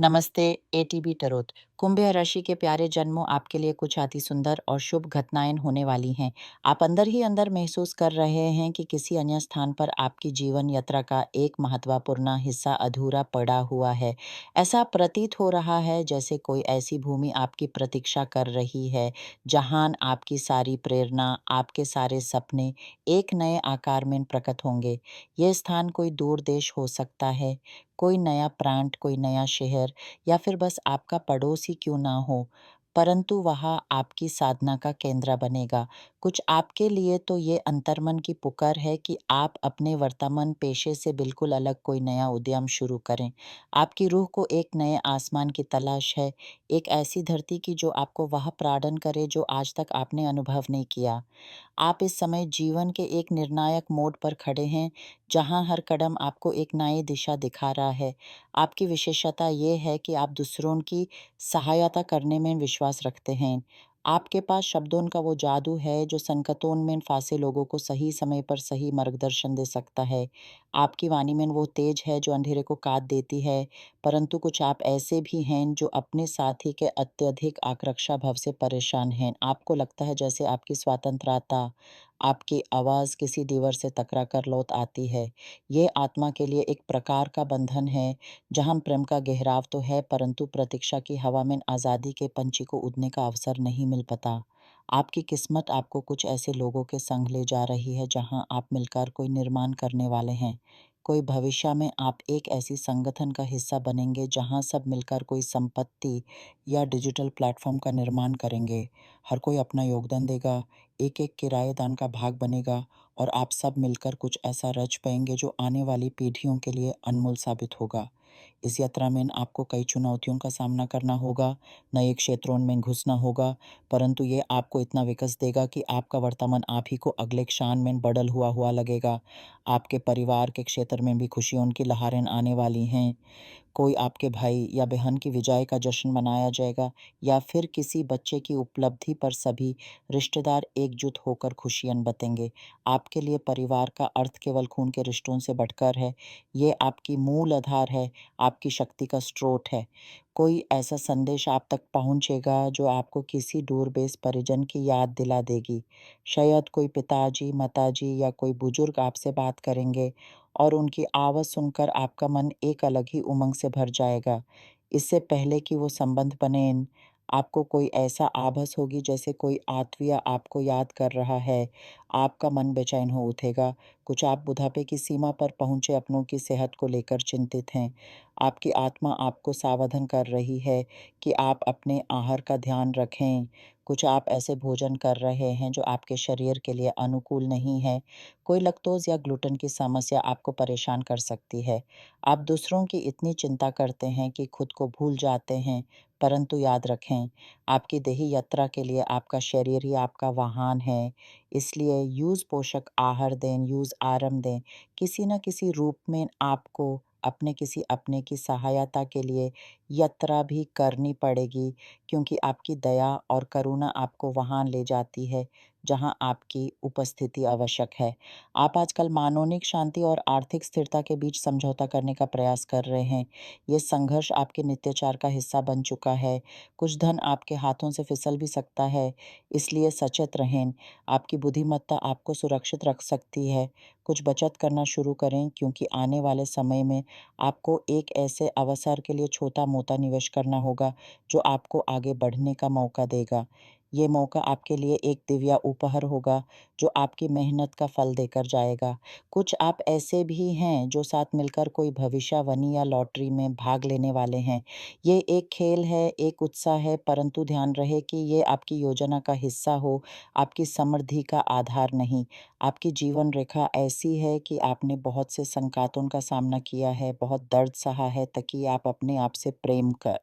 नमस्ते। एटीबी टरोत। कुंभ राशि के प्यारे जन्मों, आपके लिए कुछ अति सुंदर और शुभ घटनाएं होने वाली हैं। आप अंदर ही अंदर महसूस कर रहे हैं कि किसी अन्य स्थान पर आपकी जीवन यात्रा का एक महत्वपूर्ण हिस्सा अधूरा पड़ा हुआ है। ऐसा प्रतीत हो रहा है जैसे कोई ऐसी भूमि आपकी प्रतीक्षा कर रही है, जहां आपकी सारी प्रेरणा, आपके सारे सपने एक नए आकार में प्रकट होंगे। यह स्थान कोई दूर देश हो सकता है, कोई नया प्रांत, कोई नया शहर, या फिर बस आपका पड़ोस ही क्यों ना हो, परंतु वहाँ आपकी साधना का केंद्र बनेगा। कुछ आपके लिए तो ये अंतर्मन की पुकार है कि आप अपने वर्तमान पेशे से बिल्कुल अलग कोई नया उद्यम शुरू करें। आपकी रूह को एक नए आसमान की तलाश है, एक ऐसी धरती की जो आपको वह प्रदान करे जो आज तक आपने अनुभव नहीं किया। आप इस समय जीवन के एक निर्णायक मोड़ पर खड़े हैं, जहां हर कदम आपको एक नई दिशा दिखा रहा है। आपकी विशेषता ये है कि आप दूसरों की सहायता करने में विश्वास रखते हैं। आपके पास शब्दों का वो जादू है जो संकटों में फंसे लोगों को सही समय पर सही मार्गदर्शन दे सकता है। आपकी वाणी में वो तेज है जो अंधेरे को काट देती है, परंतु कुछ आप ऐसे भी हैं जो अपने साथी के अत्यधिक आकांक्षा भाव से परेशान हैं। आपको लगता है जैसे आपकी स्वतंत्रता, आपकी आवाज़ किसी दीवार से टकरा कर लौट आती है। ये आत्मा के लिए एक प्रकार का बंधन है, जहाँ प्रेम का गहराव तो है, परंतु प्रतीक्षा की हवा में आज़ादी के पंछी को उड़ने का अवसर नहीं मिल पाता। आपकी किस्मत आपको कुछ ऐसे लोगों के संग ले जा रही है, जहाँ आप मिलकर कोई निर्माण करने वाले हैं। कोई भविष्य में आप एक ऐसी संगठन का हिस्सा बनेंगे, जहाँ सब मिलकर कोई संपत्ति या डिजिटल प्लेटफॉर्म का निर्माण करेंगे। हर कोई अपना योगदान देगा, एक-एक किराएदान का भाग बनेगा, और आप सब मिलकर कुछ ऐसा रच पाएंगे जो आने वाली पीढ़ियों के लिए अनमोल साबित होगा। इस यात्रा में आपको कई चुनौतियों का सामना करना होगा, नए क्षेत्रों में घुसना होगा, परंतु ये आपको इतना विकस देगा कि आपका वर्तमान आप ही को अगले क्षण में बदल हुआ हुआ लगेगा। आपके परिवार के क्षेत्र में भी खुशियों की लहरें आने वाली हैं। कोई आपके भाई या बहन की विजय का जश्न मनाया जाएगा, या फिर किसी बच्चे की उपलब्धि पर सभी रिश्तेदार एकजुट होकर खुशियां बतेंगे। आपके लिए परिवार का अर्थ केवल खून के रिश्तों से बढ़कर है। ये आपकी मूल आधार है, आपकी शक्ति का स्रोत है। कोई ऐसा संदेश आप तक पहुंचेगा जो आपको किसी दूरबेस परिजन की याद दिला देगी। शायद कोई पिताजी, माताजी या कोई बुजुर्ग आपसे बात करेंगे, और उनकी आवाज़ सुनकर आपका मन एक अलग ही उमंग से भर जाएगा। इससे पहले कि वो संबंध बने, आपको कोई ऐसा आभास होगी जैसे कोई आत्मीय आपको याद कर रहा है। आपका मन बेचैन हो उठेगा। कुछ आप बुढ़ापे की सीमा पर पहुँचे अपनों की सेहत को लेकर चिंतित हैं। आपकी आत्मा आपको सावधान कर रही है कि आप अपने आहार का ध्यान रखें। कुछ आप ऐसे भोजन कर रहे हैं जो आपके शरीर के लिए अनुकूल नहीं है। कोई लैक्टोज़ या ग्लूटेन की समस्या आपको परेशान कर सकती है। आप दूसरों की इतनी चिंता करते हैं कि खुद को भूल जाते हैं, परंतु याद रखें, आपकी देही यात्रा के लिए आपका शरीर ही आपका वाहन है। इसलिए यूज़ पोषक आहार दें, यूज़ आराम दें। किसी न किसी रूप में आपको अपने किसी अपने की सहायता के लिए यात्रा भी करनी पड़ेगी, क्योंकि आपकी दया और करुणा आपको वहाँ ले जाती है, जहाँ आपकी उपस्थिति आवश्यक है। आप आजकल मानसिक शांति और आर्थिक स्थिरता के बीच समझौता करने का प्रयास कर रहे हैं। ये संघर्ष आपके नित्याचार का हिस्सा बन चुका है। कुछ धन आपके हाथों से फिसल भी सकता है, इसलिए सचेत रहें। आपकी बुद्धिमत्ता आपको सुरक्षित रख सकती है। कुछ बचत करना शुरू करें, क्योंकि आने वाले समय में आपको एक ऐसे अवसर के लिए छोटा-मोटा निवेश करना होगा, जो आपको आगे बढ़ने का मौका देगा। ये मौका आपके लिए एक दिव्य उपहार होगा, जो आपकी मेहनत का फल देकर जाएगा। कुछ आप ऐसे भी हैं जो साथ मिलकर कोई भविष्यवाणी या लॉटरी में भाग लेने वाले हैं। ये एक खेल है, एक उत्साह है, परंतु ध्यान रहे कि ये आपकी योजना का हिस्सा हो, आपकी समृद्धि का आधार नहीं। आपकी जीवन रेखा ऐसी है कि आपने बहुत से संकटों का सामना किया है, बहुत दर्द सहा है, ताकि आप अपने आप से प्रेम कर